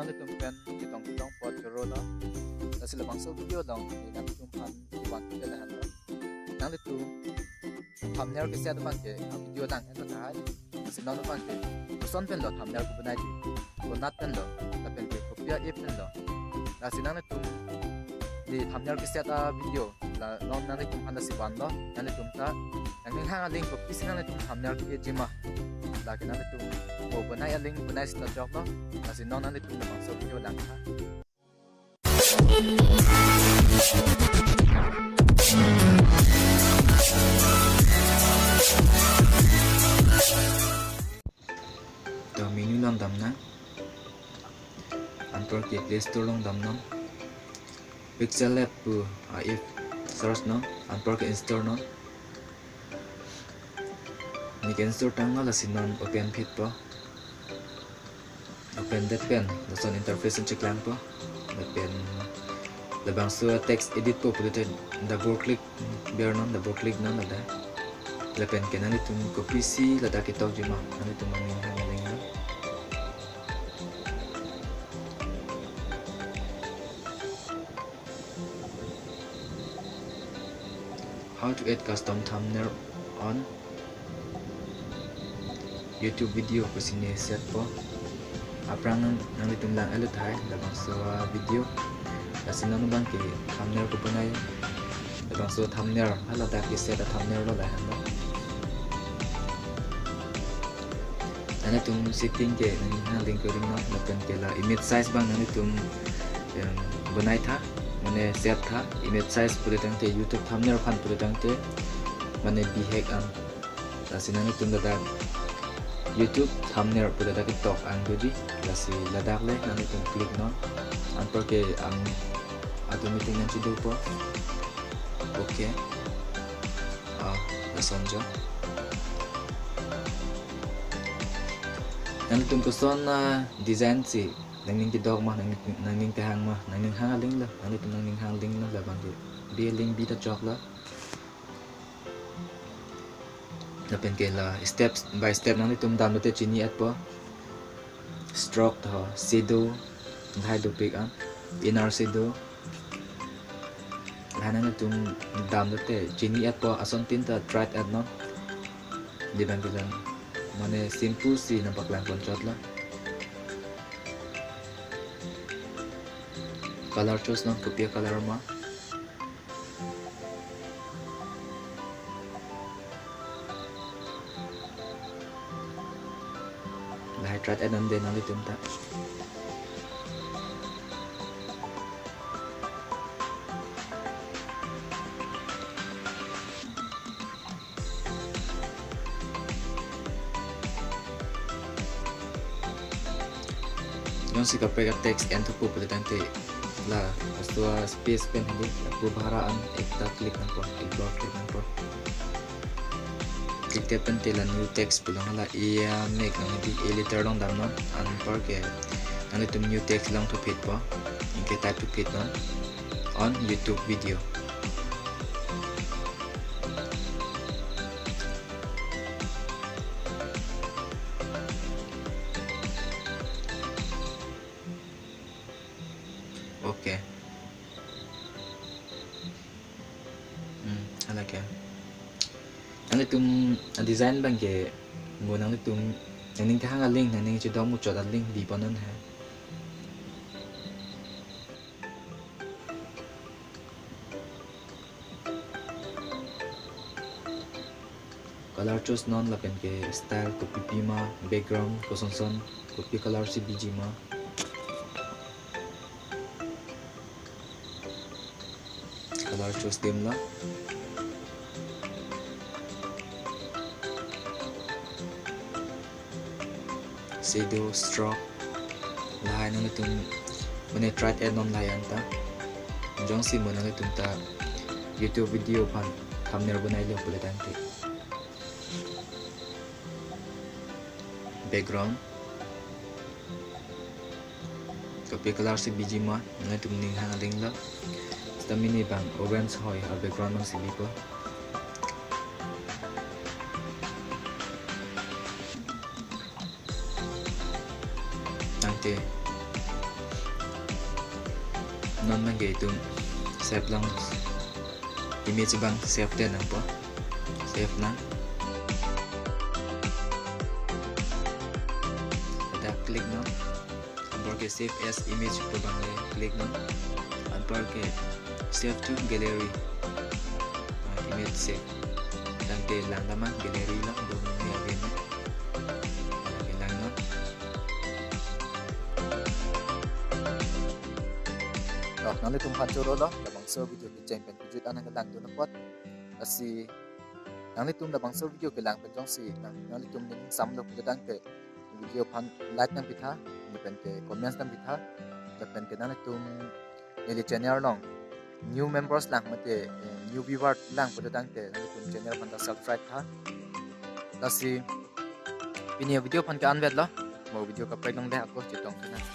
nang litum pen kitong kitong pot joro no la sila bangso video dong ni nang litum pan wan ke la han nang litum thumbnail ke set ban ke video dang en ta hai sin nang ban ke son pen lo thumbnail ku banai di ko nat pen lo la pen ke kopia e pen lo la sin nang litum di thumbnail ke set video la non nang litum pan la si ban lo nang litum ta nang ning hang link ko pisin nang litum thumbnail ke jima la ke nang litum mo banai link banai sta job lo la sin non nang litum la bangso video dang ha the menu lang dam na antor ke play store lang dam na pixel lab pu if search no antor ke install no ni ke install tang la sinon open fit po open that pen the son interface check lang po the pen the bangso text edit po put double click bear no double click na la da la pen ke nani tum copy si la da ke tok jima nani tum mangin hang ling no how to add custom thumbnail on YouTube video ko sini set po aprang nang litum lang alut hai la bangso video la sinon bang ke thumbnail ko banai la bangso thumbnail hala da ke set thumbnail lo la han no ana tum setting ke nang link ko ring no la pen ke la image size bang nang tum banai tha mane set tha image size pure tang te YouTube thumbnail fan pure tang te mane behag an la sinon tum da YouTube thumbnail pure da TikTok ang doji la si ladak le nang tum click no an por ke ang automatic nan chido po okay la sonjo nang tum ko son design si nang ning kidok ma nang ning kahang ma nang ning haling la nang tum nang ning haling la bang ke bi link bi ta chok la na pen ke la step by step nang tum dam te chini at po stroke tho shadow dhai do pick an inner shadow la nang tum dam te chini at po ason tin ta try at no di bang bilan mane simple si nampak lang konchot la color choose no kopia color ma la try at nan den nang tum ta yung si kapag text enter po pala tante la basta space pen hindi po baharaan ekta click na po i-block click na po click tepen tila new text po lang hala i-make lang hindi i-letter lang dam no an par ke nang ito new text lang to fit po yung ke type to fit no on YouTube video okay hala kya nang itum design bang ke mo nang itum nang ning kahang link nang ning chidom mo chot link di pa non ha color choose non la pen ke style copy pima background ko son copy color si bg ma color choose dim la shadow stroke lahay nang itong mane try add non layan ta jong si mo nang itong ta YouTube video pan thumbnail banay lo pala tante background copy color si bg ma nang itong ning hangaling la sta mini bang orange hoy a background ng sibi ko tante non mangge tum save lang image bang save din ang po save na ada klik no ampar ke save as image po bang klik no ampar ke save to gallery image save dan ke lang naman gallery lang doon mayagin no lang no nanti tumpan curo lo labang so video ke jeng pen kujut anak kelang tu napot asi nanti tum labang so video kelang pen jong si nanti tum ning sam lo kujut ke video pan like nang pitha ni pen ke comments nang pitha pen ke nanti tum ini channel long new members lang mate new viewer lang kujut ke nanti tum channel pan subscribe tha asi ini video pan ke anwet lo mau video ka pre nong de aku chitong kana